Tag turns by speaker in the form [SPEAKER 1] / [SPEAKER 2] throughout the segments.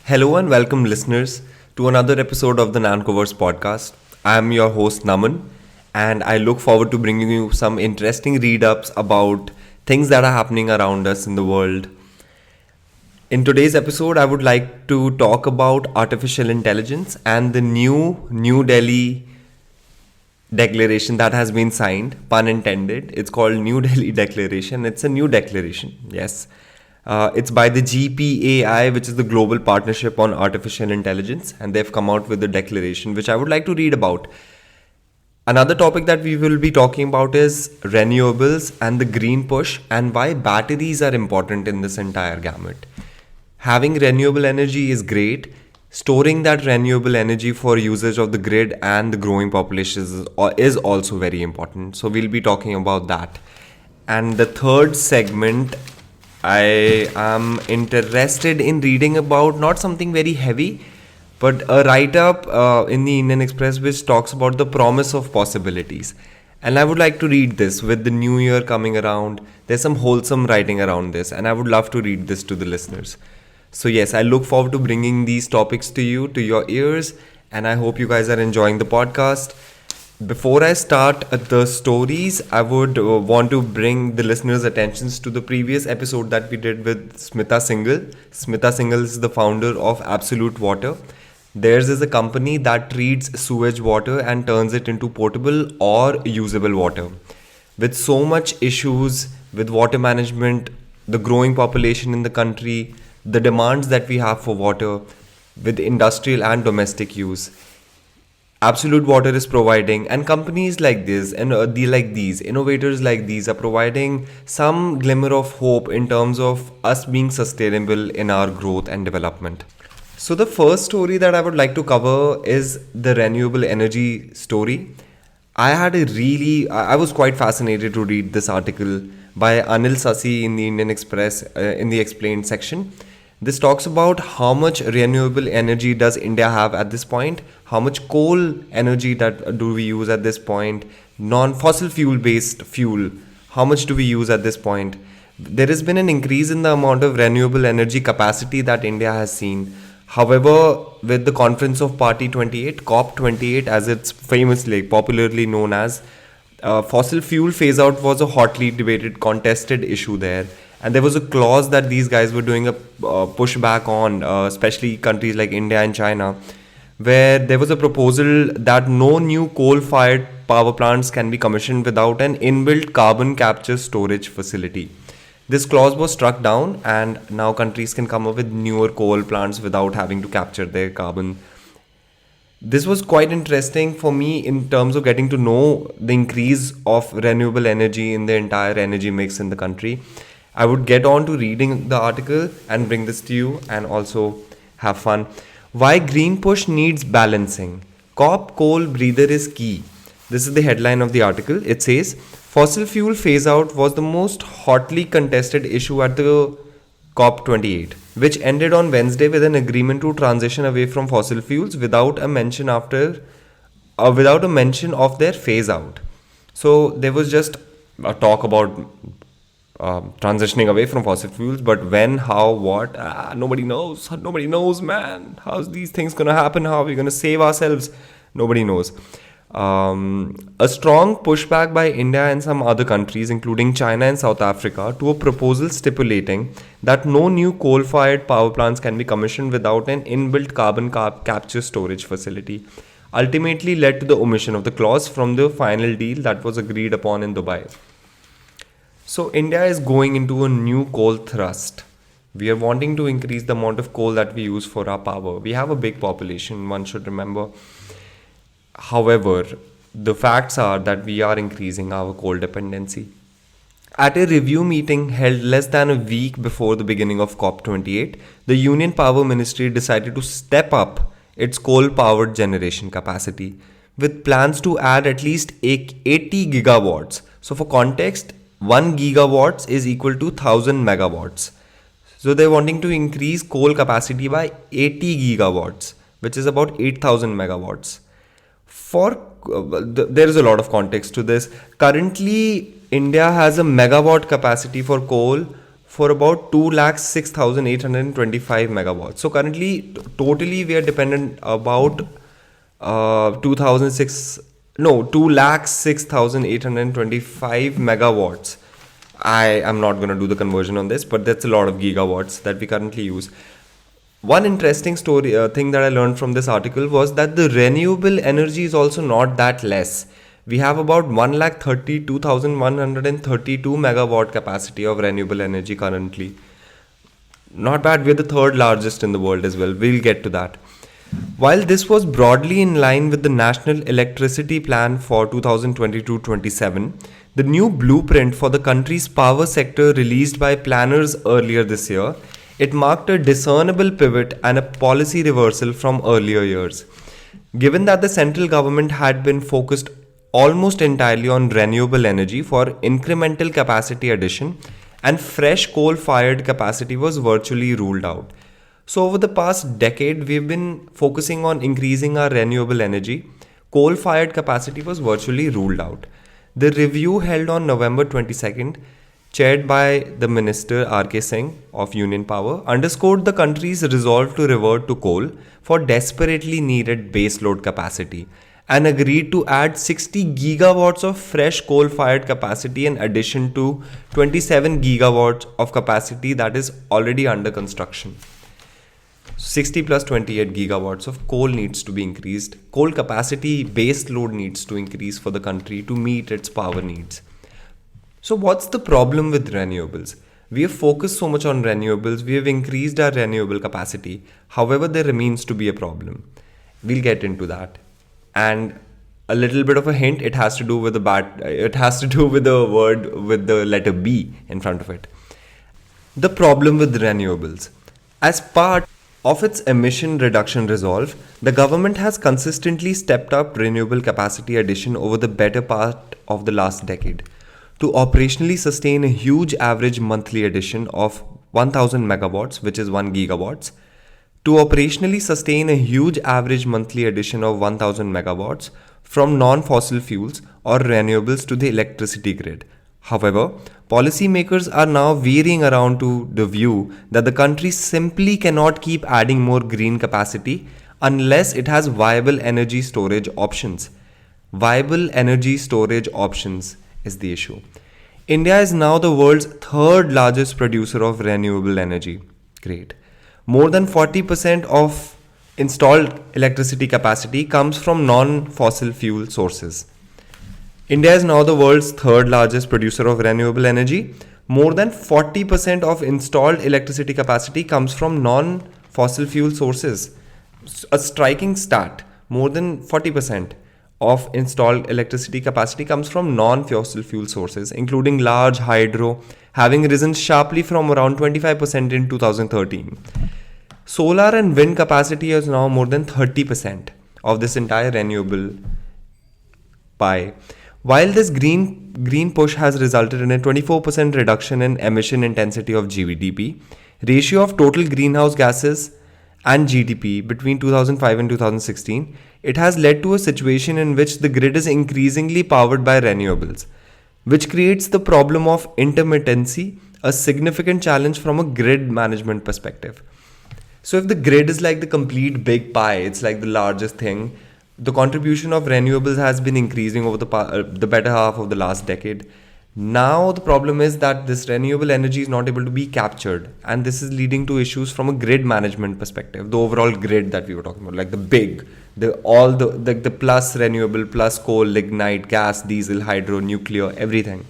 [SPEAKER 1] Hello and welcome, listeners, to another episode of the NancoVerse podcast. I am your host, Naman, and I look forward to bringing you some interesting read ups about things that are happening around us in the world. In today's episode, I would like to talk about artificial intelligence and the New Delhi declaration that has been signed, pun intended. It's called New Delhi Declaration. It's a new declaration, yes. It's by the GPAI, which is the Global Partnership on Artificial Intelligence, and they've come out with a declaration which I would like to read about. Another topic that we will be talking about is renewables and the green push and why batteries are important in this entire gamut. Having renewable energy is great. Storing that renewable energy for usage of the grid and the growing populations is also very important. So we'll be talking about that. And the third segment, I am interested in reading about not something very heavy, but a write-up in the Indian Express which talks about the promise of possibilities. And I would like to read this with the new year coming around. There's some wholesome writing around this, and I would love to read this to the listeners. So yes, I look forward to bringing these topics to you, to your ears, and I hope you guys are enjoying the podcast. Before I start the stories, I would want to bring the listeners' attentions to the previous episode that we did with Smita Singhal. Smita Singhal is the founder of Absolute Water. Theirs is a company that treats sewage water and turns it into potable or usable water. With so much issues with water management, the growing population in the country, the demands that we have for water with industrial and domestic use, Absolute Water is providing, and companies like this and innovators like these are providing some glimmer of hope in terms of us being sustainable in our growth and development. So the first story that I would like to cover is the renewable energy story. I was quite fascinated to read this article by Anil Sasi in the Indian Express in the explained section. This talks about how much renewable energy does India have at this point, how much coal energy that do we use at this point, non-fossil fuel based fuel, how much do we use at this point. There has been an increase in the amount of renewable energy capacity that India has seen. However, with the Conference of Party 28, COP28 as it's famously, popularly known as, fossil fuel phase out was a hotly debated, contested issue there. And there was a clause that these guys were doing a pushback on, especially countries like India and China, where there was a proposal that no new coal-fired power plants can be commissioned without an inbuilt carbon capture storage facility. This clause was struck down, and now countries can come up with newer coal plants without having to capture their carbon. This was quite interesting for me in terms of getting to know the increase of renewable energy in the entire energy mix in the country. I would get on to reading the article and bring this to you and also have fun. Why green push needs balancing. COP coal breather is key. This is the headline of the article. It says, fossil fuel phase out was the most hotly contested issue at the COP28, which ended on Wednesday with an agreement to transition away from fossil fuels without a mention of their phase out. So there was just a talk about transitioning away from fossil fuels, but when, how, what, nobody knows. Nobody knows, man. How's these things gonna happen? How are we gonna save ourselves? Nobody knows. A strong pushback by India and some other countries, including China and South Africa, to a proposal stipulating that no new coal-fired power plants can be commissioned without an inbuilt carbon capture storage facility, ultimately led to the omission of the clause from the final deal that was agreed upon in Dubai. So India is going into a new coal thrust. We are wanting to increase the amount of coal that we use for our power. We have a big population, one should remember. However, the facts are that we are increasing our coal dependency. At a review meeting held less than a week before the beginning of COP28, the Union Power Ministry decided to step up its coal-powered generation capacity with plans to add at least 80 gigawatts. So for context, 1 gigawatts is equal to 1000 megawatts. So they're wanting to increase coal capacity by 80 gigawatts, which is about 8000 megawatts. There is a lot of context to this. Currently, India has a megawatt capacity for coal for about 2,06,825 megawatts. So currently, totally we are dependent about 2,06,825 megawatts. I am not going to do the conversion on this, but that's a lot of gigawatts that we currently use. One interesting story thing that I learned from this article was that the renewable energy is also not that less. We have about 1,32,132 megawatt capacity of renewable energy currently. Not bad, we're the third largest in the world as well. We'll get to that. While this was broadly in line with the National Electricity Plan for 2022-27, the new blueprint for the country's power sector released by planners earlier this year, it marked a discernible pivot and a policy reversal from earlier years. Given that the central government had been focused almost entirely on renewable energy for incremental capacity addition, and fresh coal-fired capacity was virtually ruled out. So over the past decade, we've been focusing on increasing our renewable energy. Coal-fired capacity was virtually ruled out. The review held on November 22nd, chaired by the Minister R.K. Singh of Union Power, underscored the country's resolve to revert to coal for desperately needed baseload capacity and agreed to add 60 gigawatts of fresh coal-fired capacity in addition to 27 gigawatts of capacity that is already under construction. 60 plus 28 gigawatts of coal needs to be increased. Coal capacity base load needs to increase for the country to meet its power needs. So what's the problem with renewables? We have focused so much on renewables, we have increased our renewable capacity. However, there remains to be a problem. We'll get into that. And a little bit of a hint, it has to do with the word with the letter B in front of it. The problem with renewables. As part of its emission reduction resolve, the government has consistently stepped up renewable capacity addition over the better part of the last decade to operationally sustain a huge average monthly addition of 1000 megawatts, which is 1 gigawatts, to operationally sustain a huge average monthly addition of 1000 megawatts from non-fossil fuels or renewables to the electricity grid. However, policymakers are now veering around to the view that the country simply cannot keep adding more green capacity unless it has viable energy storage options. Viable energy storage options is the issue. India is now the world's third largest producer of renewable energy. Great. More than 40% of installed electricity capacity comes from non-fossil fuel sources. India is now the world's third largest producer of renewable energy. More than 40% of installed electricity capacity comes from non-fossil fuel sources. A striking stat. More than 40% of installed electricity capacity comes from non-fossil fuel sources, including large hydro, having risen sharply from around 25% in 2013. Solar and wind capacity is now more than 30% of this entire renewable pie. While this green push has resulted in a 24% reduction in emission intensity of GDP, ratio of total greenhouse gases and GDP between 2005 and 2016, it has led to a situation in which the grid is increasingly powered by renewables, which creates the problem of intermittency, a significant challenge from a grid management perspective. So if the grid is like the complete big pie, it's like the largest thing, the contribution of renewables has been increasing over the better half of the last decade. Now the problem is that this renewable energy is not able to be captured, and this is leading to issues from a grid management perspective. The overall grid that we were talking about, like the plus renewable, plus coal, lignite, gas, diesel, hydro, nuclear, everything.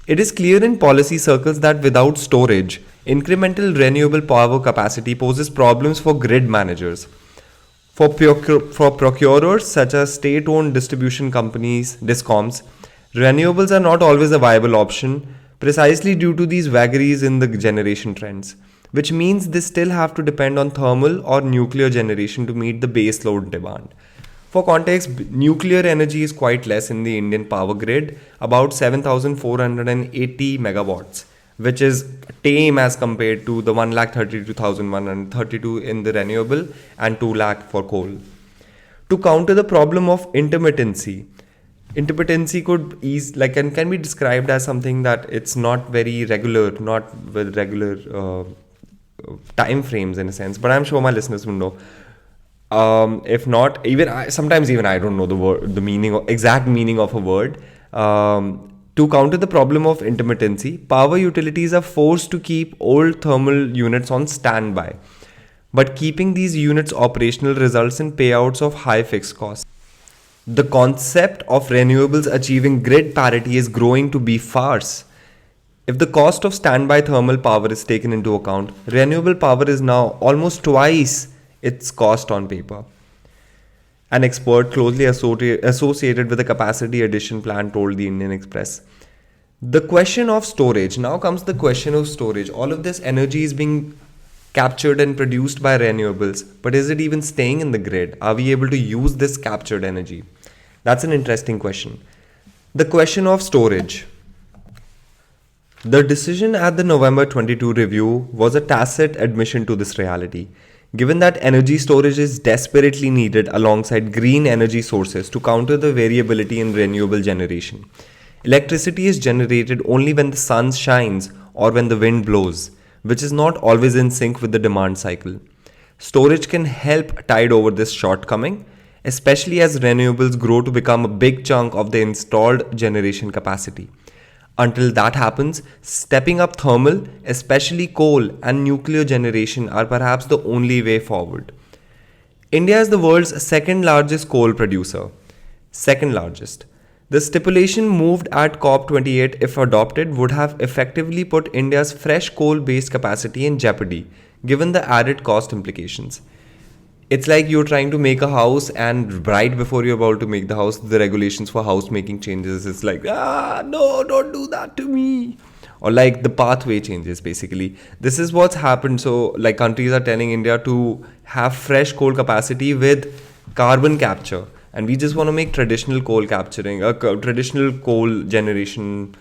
[SPEAKER 1] It is clear in policy circles that without storage, incremental renewable power capacity poses problems for grid managers. For procurers such as state-owned distribution companies, DISCOMs, renewables are not always a viable option precisely due to these vagaries in the generation trends, which means they still have to depend on thermal or nuclear generation to meet the base load demand. For context, nuclear energy is quite less in the Indian power grid, about 7,480 megawatts, which is tame as compared to the 1,32,132 in the renewable and 2 lakh for coal. To counter the problem of intermittency, intermittency could ease like and can be described as something that it's not very regular, not with regular time frames in a sense. But I'm sure my listeners will know. If not, sometimes even I don't know the word, the meaning, exact meaning of a word. To counter the problem of intermittency, power utilities are forced to keep old thermal units on standby. But keeping these units operational results in payouts of high fixed costs. The concept of renewables achieving grid parity is growing to be farce. If the cost of standby thermal power is taken into account, renewable power is now almost twice its cost on paper. An expert closely associated with the capacity addition plan told the Indian Express. The question of storage. Now comes the question of storage. All of this energy is being captured and produced by renewables, but is it even staying in the grid? Are we able to use this captured energy? That's an interesting question. The question of storage. The decision at the November 22 review was a tacit admission to this reality. Given that energy storage is desperately needed alongside green energy sources to counter the variability in renewable generation. Electricity is generated only when the sun shines or when the wind blows, which is not always in sync with the demand cycle. Storage can help tide over this shortcoming, especially as renewables grow to become a big chunk of the installed generation capacity. Until that happens, stepping up thermal, especially coal and nuclear generation, are perhaps the only way forward. India is the world's second largest coal producer. Second largest. The stipulation moved at COP28, if adopted, would have effectively put India's fresh coal-based capacity in jeopardy, given the added cost implications. It's like you're trying to make a house, and right before you're about to make the house, the regulations for house making changes. It's like, no, don't do that to me. Or like the pathway changes, basically. This is what's happened. So like countries are telling India to have fresh coal capacity with carbon capture. And we just want to make traditional coal capturing, traditional coal generation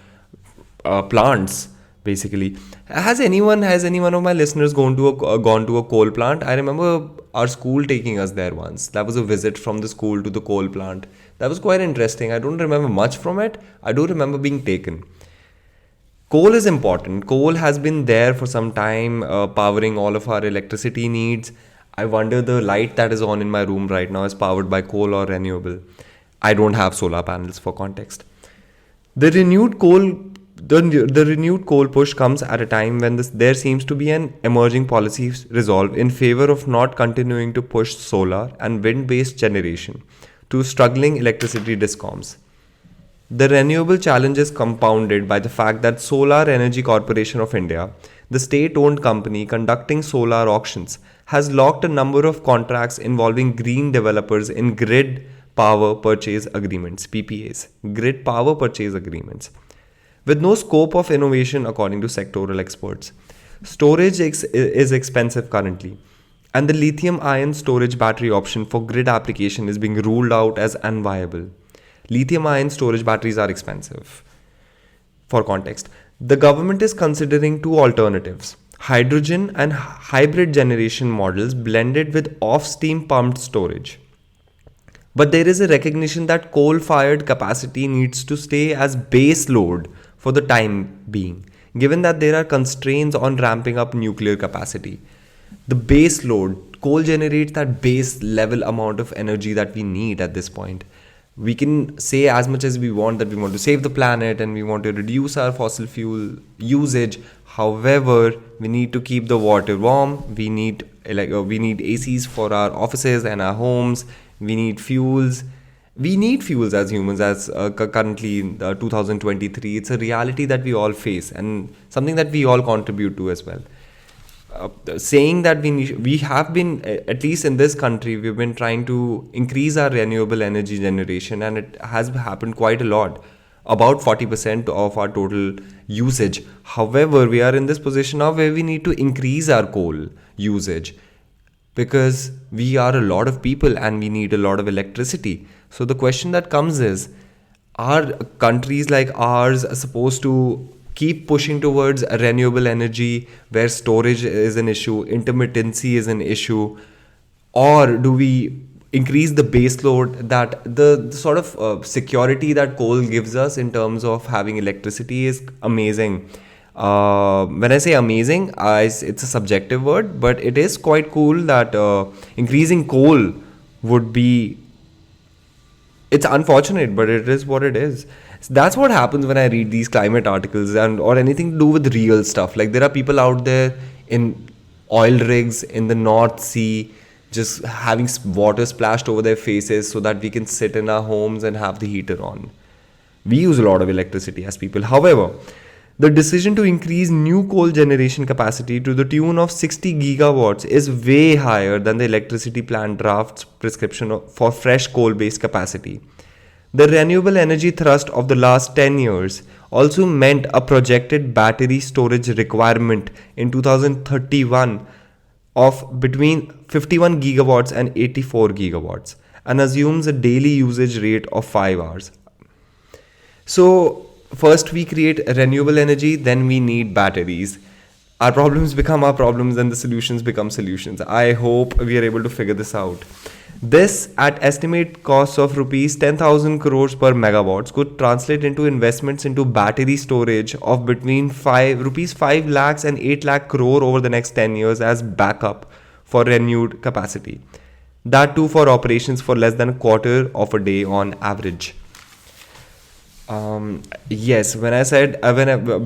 [SPEAKER 1] plants. Basically, has any one of my listeners gone to a coal plant? I remember our school taking us there once. That was a visit from the school to the coal plant. That was quite interesting. I don't remember much from it. I do remember being taken. Coal is important. Coal has been there for some time, powering all of our electricity needs. I wonder the light that is on in my room right now is powered by coal or renewable. I don't have solar panels for context. The renewed coal push comes at a time when there seems to be an emerging policy resolve in favor of not continuing to push solar and wind-based generation to struggling electricity discoms. The renewable challenge is compounded by the fact that Solar Energy Corporation of India, the state-owned company conducting solar auctions, has locked a number of contracts involving green developers in grid power purchase agreements, PPAs, grid power purchase agreements, with no scope of innovation according to sectoral experts. Storage is expensive currently, and the lithium-ion storage battery option for grid application is being ruled out as unviable. Lithium-ion storage batteries are expensive. For context, the government is considering two alternatives: hydrogen and hybrid generation models blended with off-steam pumped storage. But there is a recognition that coal-fired capacity needs to stay as base load for the time being, given that there are constraints on ramping up nuclear capacity. The base load, coal generates that base level amount of energy that we need at this point. We can say as much as we want that we want to save the planet and we want to reduce our fossil fuel usage. However, we need to keep the water warm. We need ACs for our offices and our homes. We need fuels. We need fuels as humans, as currently in 2023. It's a reality that we all face and something that we all contribute to as well. Saying that we have been, at least in this country, we've been trying to increase our renewable energy generation, and it has happened quite a lot, about 40% of our total usage. However, we are in this position now where we need to increase our coal usage because we are a lot of people and we need a lot of electricity. So the question that comes is, are countries like ours supposed to keep pushing towards a renewable energy where storage is an issue, intermittency is an issue, or do we increase the base load, that the sort of security that coal gives us in terms of having electricity is amazing. When I say amazing, it's a subjective word, but it is quite cool that increasing coal would be, it's unfortunate, but it is what it is. So that's what happens when I read these climate articles and or anything to do with real stuff. Like there are people out there in oil rigs in the North Sea just having water splashed over their faces so that we can sit in our homes and have the heater on. We use a lot of electricity as people. However, the decision to increase new coal generation capacity to the tune of 60 gigawatts is way higher than the electricity plant draft's prescription for fresh coal based capacity. The renewable energy thrust of the last 10 years also meant a projected battery storage requirement in 2031 of between 51 gigawatts and 84 gigawatts and assumes a daily usage rate of 5 hours. So, first we create renewable energy, then we need batteries. Our problems become our problems and the solutions become solutions. I hope we are able to figure this out. This, at estimate costs of rupees 10,000 crores per megawatts, could translate into investments into battery storage of between rupees 5 lakhs and 8 lakh crore over the next 10 years as backup for renewed capacity. That too for operations for less than a quarter of a day on average. Yes, when I said,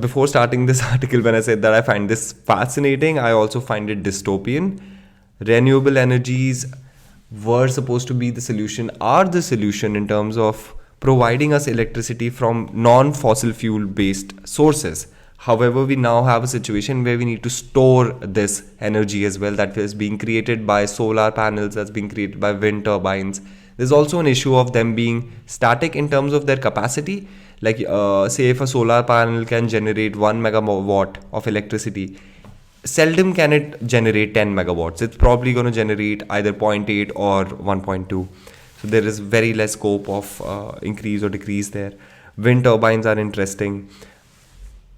[SPEAKER 1] before starting this article, when I said that I find this fascinating, I also find it dystopian. Renewable energies were supposed to be the solution, are the solution in terms of providing us electricity from non-fossil fuel based sources. However, we now have a situation where we need to store this energy as well, that is being created by solar panels, that's being created by wind turbines. There's also an issue of them being static in terms of their capacity. Like say if a solar panel can generate 1 megawatt of electricity, seldom can it generate 10 megawatts. It's probably going to generate either 0.8 or 1.2. So there is very less scope of increase or decrease there. Wind turbines are interesting.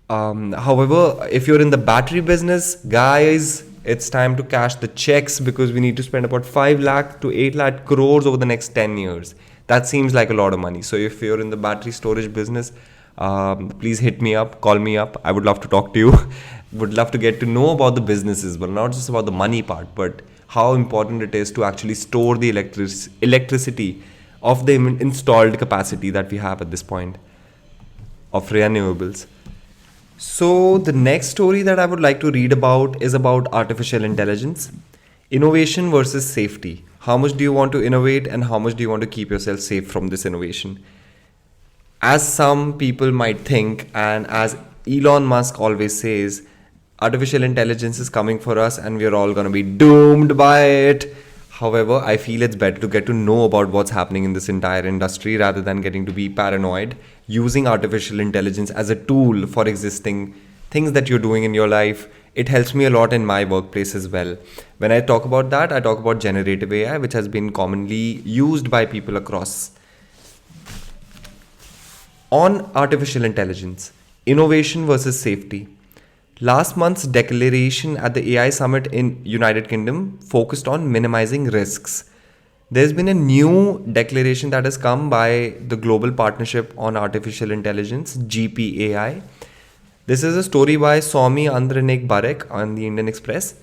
[SPEAKER 1] However, if you're in the battery business, guys, it's time to cash the checks because we need to spend about 5 lakh to 8 lakh crores over the next 10 years. That seems like a lot of money. So if you're in the battery storage business, please hit me up, call me up. I would love to talk to you. Would love to get to know about the businesses, but not just about the money part, but how important it is to actually store the electricity of the installed capacity that we have at this point of renewables. So the next story that I would like to read about is about artificial intelligence, innovation versus safety. How much do you want to innovate and how much do you want to keep yourself safe from this innovation? As some people might think, and as Elon Musk always says, artificial intelligence is coming for us and we're all going to be doomed by it. However, I feel it's better to get to know about what's happening in this entire industry rather than getting to be paranoid, using artificial intelligence as a tool for existing things that you're doing in your life. It helps me a lot in my workplace as well. When I talk about that, I talk about generative AI, which has been commonly used by people across. On artificial intelligence, innovation versus safety. Last month's declaration at the AI Summit in United Kingdom focused on minimizing risks. There's been a new declaration that has come by the Global Partnership on Artificial Intelligence, GPAI. This is a story by Swami Andranik Barek on the Indian Express.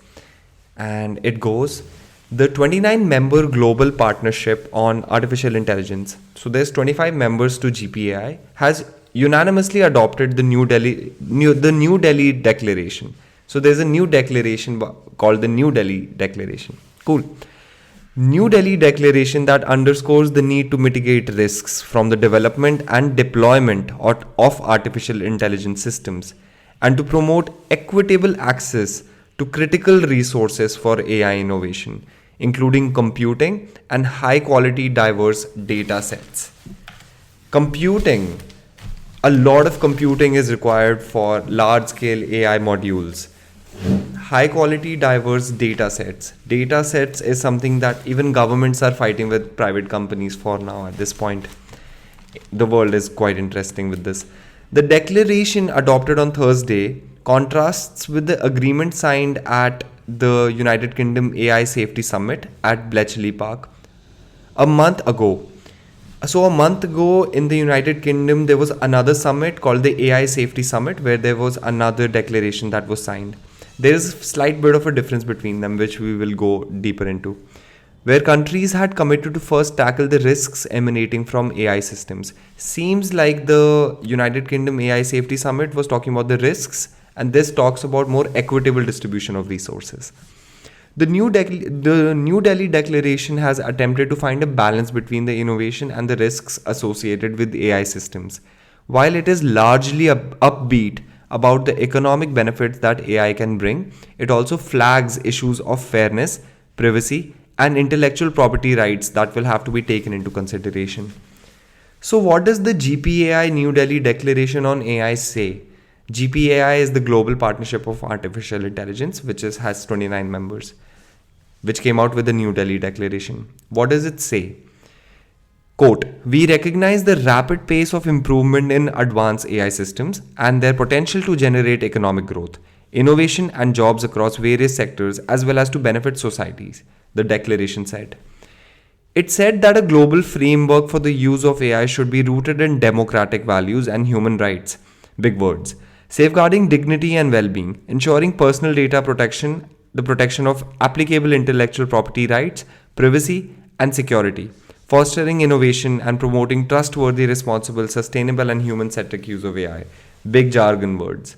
[SPEAKER 1] And it goes, the 29-member Global Partnership on Artificial Intelligence, so there's 25 members to GPAI, has unanimously adopted the New Delhi Declaration. So there's a new declaration called the New Delhi Declaration. Cool. New Delhi Declaration that underscores the need to mitigate risks from the development and deployment of artificial intelligence systems and to promote equitable access to critical resources for AI innovation, including computing and high-quality diverse data sets. Computing. A lot of computing is required for large-scale AI modules. High-quality diverse data sets. Data sets is something that even governments are fighting with private companies for now at this point. The world is quite interesting with this. The declaration adopted on Thursday contrasts with the agreement signed at the United Kingdom AI Safety Summit at Bletchley Park A month ago, a month ago in the United Kingdom, there was another summit called the AI Safety Summit, where there was another declaration that was signed. There is a slight bit of a difference between them, which we will go deeper into, where countries had committed to first tackle the risks emanating from AI systems. Seems like the United Kingdom AI Safety Summit was talking about the risks, and this talks about more equitable distribution of resources. The New Delhi Declaration has attempted to find a balance between the innovation and the risks associated with AI systems. While it is largely upbeat about the economic benefits that AI can bring, it also flags issues of fairness, privacy, and intellectual property rights that will have to be taken into consideration. So, what does the GPAI New Delhi Declaration on AI say? GPAI is the Global Partnership of Artificial Intelligence, has 29 members, which came out with the New Delhi Declaration. What does it say? Quote, we recognize the rapid pace of improvement in advanced AI systems and their potential to generate economic growth, innovation, and jobs across various sectors as well as to benefit societies, the declaration said. It said that a global framework for the use of AI should be rooted in democratic values and human rights. Big words. Safeguarding dignity and well being, ensuring personal data protection, the protection of applicable intellectual property rights, privacy, and security, fostering innovation and promoting trustworthy, responsible, sustainable, and human centric use of AI. Big jargon words.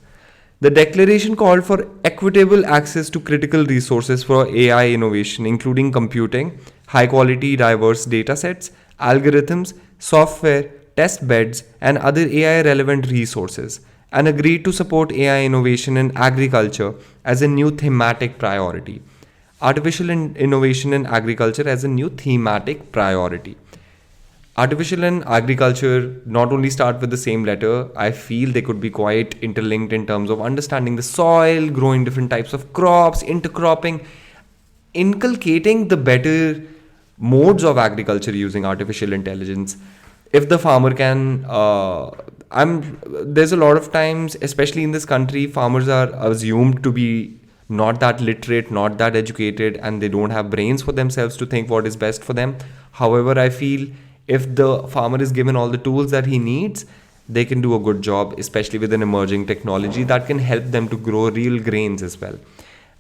[SPEAKER 1] The declaration called for equitable access to critical resources for AI innovation, including computing, high quality, diverse data sets, algorithms, software, test beds, and other AI relevant resources, and agreed to support AI innovation in agriculture as a new thematic priority. Innovation in agriculture as a new thematic priority. Artificial and agriculture not only start with the same letter, I feel they could be quite interlinked in terms of understanding the soil, growing different types of crops, intercropping, inculcating the better modes of agriculture using artificial intelligence. If the farmer can, there's a lot of times, especially in this country, farmers are assumed to be not that literate, not that educated, and they don't have brains for themselves to think what is best for them. However, I feel if the farmer is given all the tools that he needs, they can do a good job, especially with an emerging technology that can help them to grow real grains as well.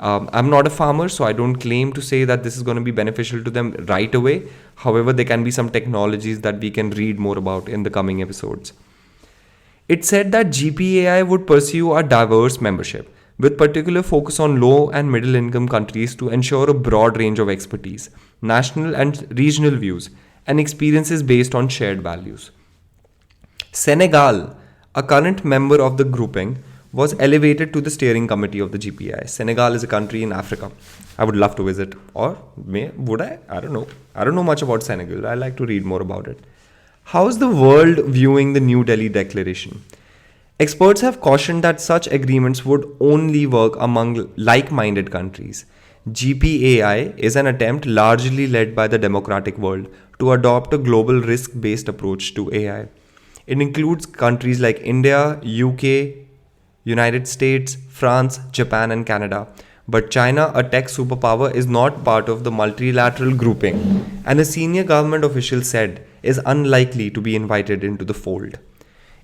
[SPEAKER 1] I'm not a farmer, so I don't claim to say that this is going to be beneficial to them right away. However, there can be some technologies that we can read more about in the coming episodes. It said that GPAI would pursue a diverse membership with particular focus on low and middle income countries to ensure a broad range of expertise, national and regional views, and experiences based on shared values. Senegal, a current member of the grouping, was elevated to the steering committee of the GPI. Senegal is a country in Africa. I would love to visit. Would I? I don't know. I don't know much about Senegal. I like to read more about it. How is the world viewing the New Delhi Declaration? Experts have cautioned that such agreements would only work among like-minded countries. GPAI is an attempt largely led by the democratic world to adopt a global risk-based approach to AI. It includes countries like India, UK, United States, France, Japan, and Canada. But China, a tech superpower, is not part of the multilateral grouping, and a senior government official said is unlikely to be invited into the fold.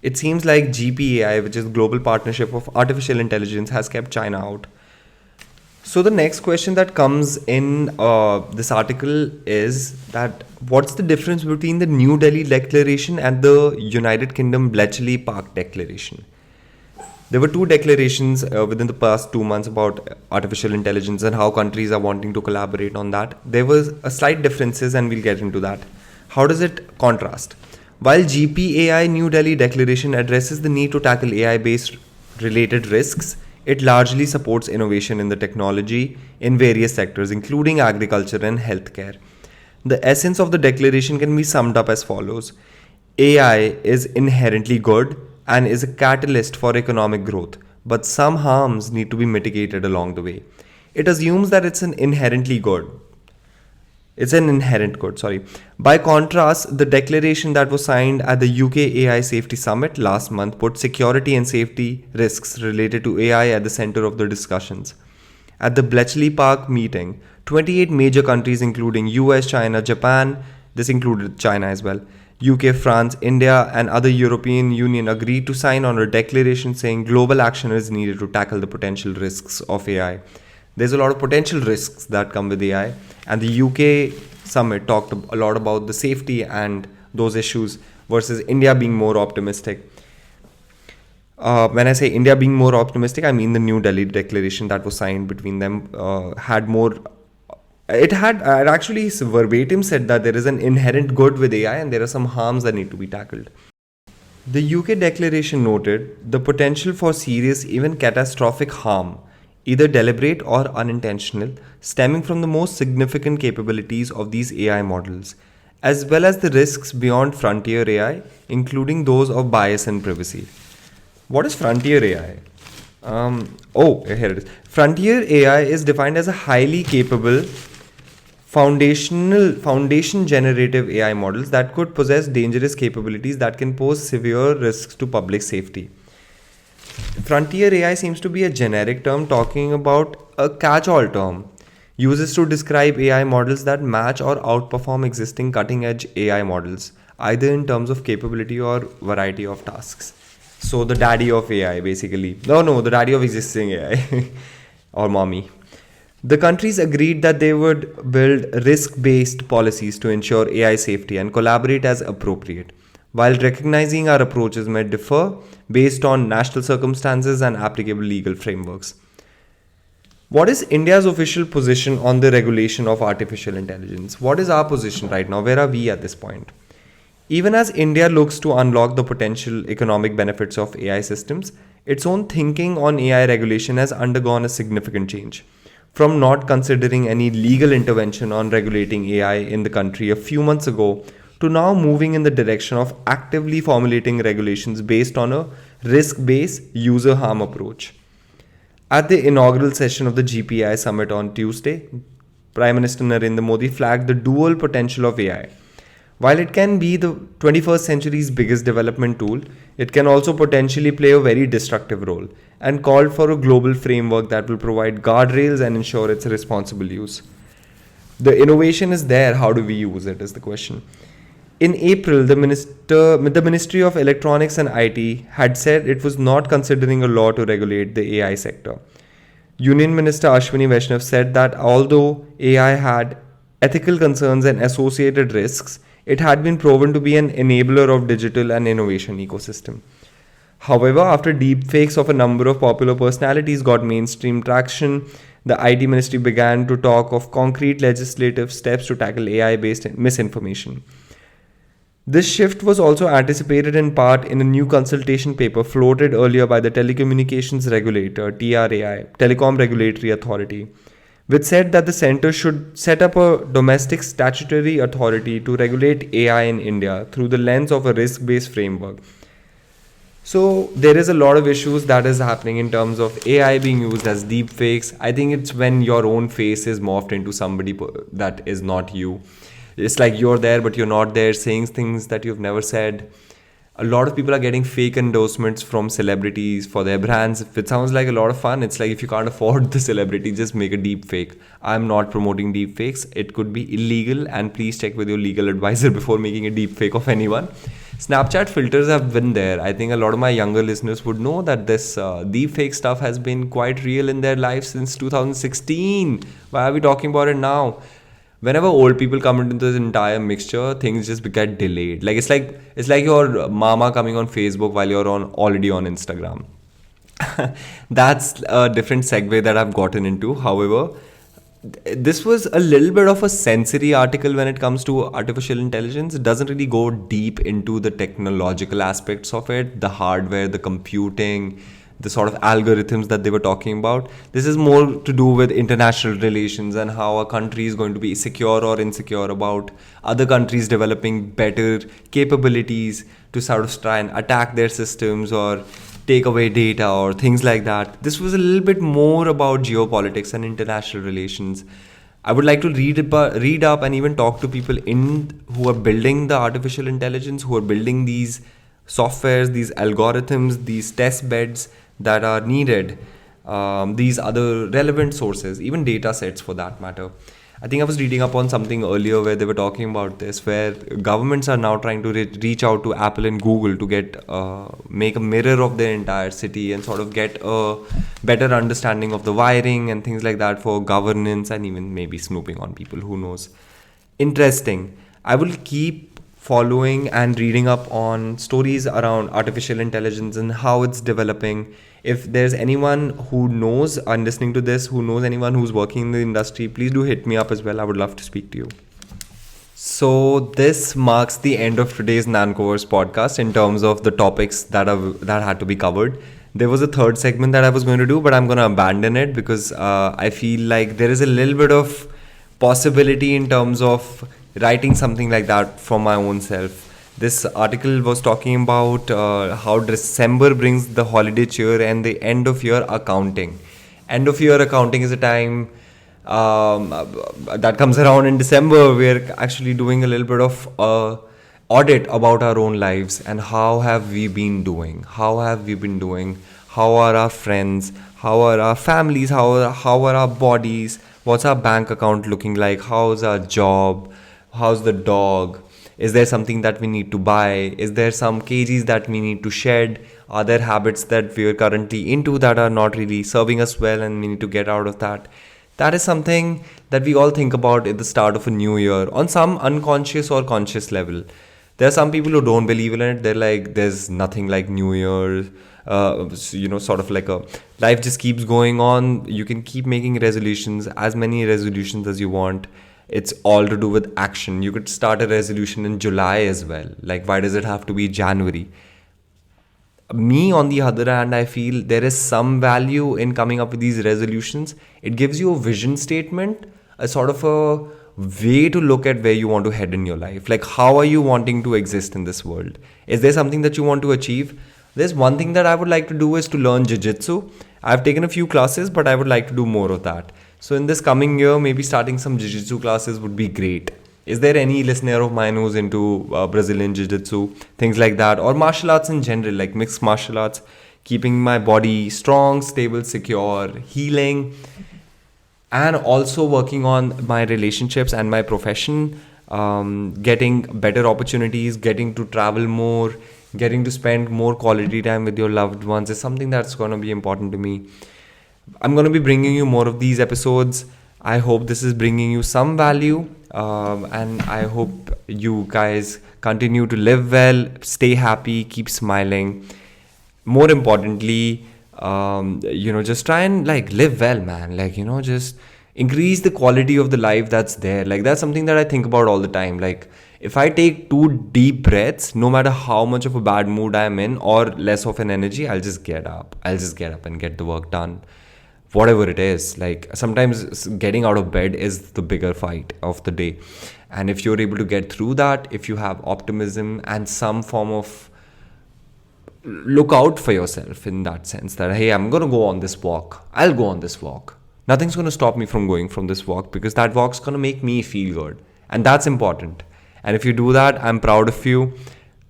[SPEAKER 1] It seems like GPAI, which is Global Partnership of Artificial Intelligence, has kept China out. So the next question that comes in this article is that what's the difference between the New Delhi Declaration and the United Kingdom Bletchley Park Declaration? There were two declarations within the past 2 months about artificial intelligence and how countries are wanting to collaborate on that. There was a slight differences and we'll get into that. How does it contrast? While GPAI New Delhi Declaration addresses the need to tackle AI-based related risks, it largely supports innovation in the technology in various sectors, including agriculture and healthcare. The essence of the declaration can be summed up as follows. AI is inherently good and is a catalyst for economic growth, but some harms need to be mitigated along the way. It assumes that it's an inherent good. By contrast, the declaration that was signed at the UK AI Safety Summit last month put security and safety risks related to AI at the center of the discussions. At the Bletchley Park meeting, 28 major countries including US, China, Japan, This included China as well. UK, France, India, and other European Union agreed to sign on a declaration saying global action is needed to tackle the potential risks of AI. There's a lot of potential risks that come with AI, and the UK summit talked a lot about the safety and those issues versus India being more optimistic. When I say India being more optimistic, I mean the New Delhi declaration that was signed between them had more. It actually verbatim said that there is an inherent good with AI and there are some harms that need to be tackled. The UK declaration noted the potential for serious, even catastrophic harm, either deliberate or unintentional, stemming from the most significant capabilities of these AI models, as well as the risks beyond frontier AI, including those of bias and privacy. What is frontier AI? Here it is. Frontier AI is defined as a highly capable foundation generative AI models that could possess dangerous capabilities that can pose severe risks to public safety. Frontier AI seems to be a generic term talking about a catch-all term uses to describe AI models that match or outperform existing cutting-edge AI models, either in terms of capability or variety of tasks. So the daddy of AI, basically. No, the daddy of existing AI or mommy. The countries agreed that they would build risk-based policies to ensure AI safety and collaborate as appropriate, while recognizing our approaches may differ based on national circumstances and applicable legal frameworks. What is India's official position on the regulation of artificial intelligence? What is our position right now? Where are we at this point? Even as India looks to unlock the potential economic benefits of AI systems, its own thinking on AI regulation has undergone a significant change. From not considering any legal intervention on regulating AI in the country a few months ago, to now moving in the direction of actively formulating regulations based on a risk-based user harm approach. At the inaugural session of the GPI summit on Tuesday, Prime Minister Narendra Modi flagged the dual potential of AI. While it can be the 21st century's biggest development tool, it can also potentially play a very destructive role, and called for a global framework that will provide guardrails and ensure its responsible use. The innovation is there, how do we use it is the question. In April, the Ministry of Electronics and IT had said it was not considering a law to regulate the AI sector. Union Minister Ashwini Vaishnav said that although AI had ethical concerns and associated risks, it had been proven to be an enabler of digital and innovation ecosystem. However, after deepfakes of a number of popular personalities got mainstream traction, the IT ministry began to talk of concrete legislative steps to tackle AI-based misinformation. This shift was also anticipated in part in a new consultation paper floated earlier by the telecommunications regulator, TRAI, Telecom Regulatory Authority, which said that the centre should set up a domestic statutory authority to regulate AI in India through the lens of a risk-based framework. So there is a lot of issues that is happening in terms of AI being used as deepfakes. I think it's when your own face is morphed into somebody that is not you. It's like you're there, but you're not there, saying things that you've never said. A lot of people are getting fake endorsements from celebrities for their brands. If it sounds like a lot of fun, it's like if you can't afford the celebrity, just make a deep fake. I'm not promoting deep fakes. It could be illegal, and please check with your legal advisor before making a deep fake of anyone. Snapchat filters have been there. I think a lot of my younger listeners would know that this deep fake stuff has been quite real in their lives since 2016. Why are we talking about it now? Whenever old people come into this entire mixture, things just get delayed. Like it's like your mama coming on Facebook while you're already on Instagram. That's a different segue that I've gotten into. However, this was a little bit of a sensory article when it comes to artificial intelligence. It doesn't really go deep into the technological aspects of it, the hardware, the computing, the sort of algorithms that they were talking about. This is more to do with international relations and how a country is going to be secure or insecure about other countries developing better capabilities to sort of try and attack their systems or take away data or things like that. This was a little bit more about geopolitics and international relations. I would like to read up and even talk to people who are building the artificial intelligence, who are building these softwares, these algorithms, these test beds that are needed, these other relevant sources, even data sets for that matter. I think I was reading up on something earlier where they were talking about this, where governments are now trying to reach out to Apple and Google to get make a mirror of their entire city and sort of get a better understanding of the wiring and things like that for governance, and even maybe snooping on people. Who knows? Interesting. I will keep following and reading up on stories around artificial intelligence and how it's developing. If there's anyone who knows and listening to this, who knows anyone who's working in the industry, please do hit me up as well. I would love to speak to you. So this marks the end of today's NancoVerse podcast in terms of the topics that had to be covered. There was a third segment that I was going to do, but I'm going to abandon it because I feel like there is a little bit of possibility in terms of writing something like that for my own self. This article was talking about how December brings the holiday cheer and the end of year accounting. End of year accounting is a time that comes around in December. We're actually doing a little bit of audit about our own lives and how have we been doing? How have we been doing? How are our friends? How are our families? How are our bodies? What's our bank account looking like? How's our job? How's the dog? Is there something that we need to buy? Is there some kgs that we need to shed? Are there habits that we are currently into that are not really serving us well and we need to get out of that? That is something that we all think about at the start of a new year on some unconscious or conscious level. There are some people who don't believe in it. They're like, there's nothing like New Year. Sort of like a life just keeps going on. You can keep making resolutions, as many resolutions as you want. It's all to do with action. You could start a resolution in July as well. Like, why does it have to be January? Me, on the other hand, I feel there is some value in coming up with these resolutions. It gives you a vision statement, a sort of a way to look at where you want to head in your life. Like, how are you wanting to exist in this world? Is there something that you want to achieve? There's one thing that I would like to do is to learn jiu-jitsu. I've taken a few classes, but I would like to do more of that. So in this coming year, maybe starting some jiu-jitsu classes would be great. Is there any listener of mine who's into Brazilian jiu-jitsu, things like that, or martial arts in general, like mixed martial arts, keeping my body strong, stable, secure, healing, and also working on my relationships and my profession, getting better opportunities, getting to travel more, getting to spend more quality time with your loved ones is something that's going to be important to me. I'm going to be bringing you more of these episodes. I hope this is bringing you some value, and I hope you guys continue to live well, stay happy, keep smiling. More importantly, just try and like live well, man. Like, just increase the quality of the life that's there. Like, that's something that I think about all the time. Like, if I take 2 deep breaths, no matter how much of a bad mood I'm in or less of an energy, I'll just get up and get the work done. Whatever it is, like sometimes getting out of bed is the bigger fight of the day. And if you're able to get through that, if you have optimism and some form of look out for yourself in that sense that, hey, I'm going to go on this walk. I'll go on this walk. Nothing's going to stop me from going from this walk because that walk's going to make me feel good. And that's important. And if you do that, I'm proud of you.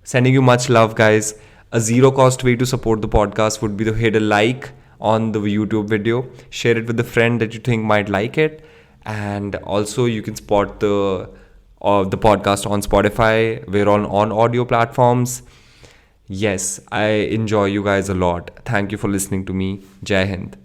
[SPEAKER 1] Sending you much love, guys. A zero cost way to support the podcast would be to hit a like on the YouTube video. Share it with a friend that you think might like it. And also you can support the podcast on Spotify. We're on audio platforms. Yes, I enjoy you guys a lot. Thank you for listening to me. Jai Hind.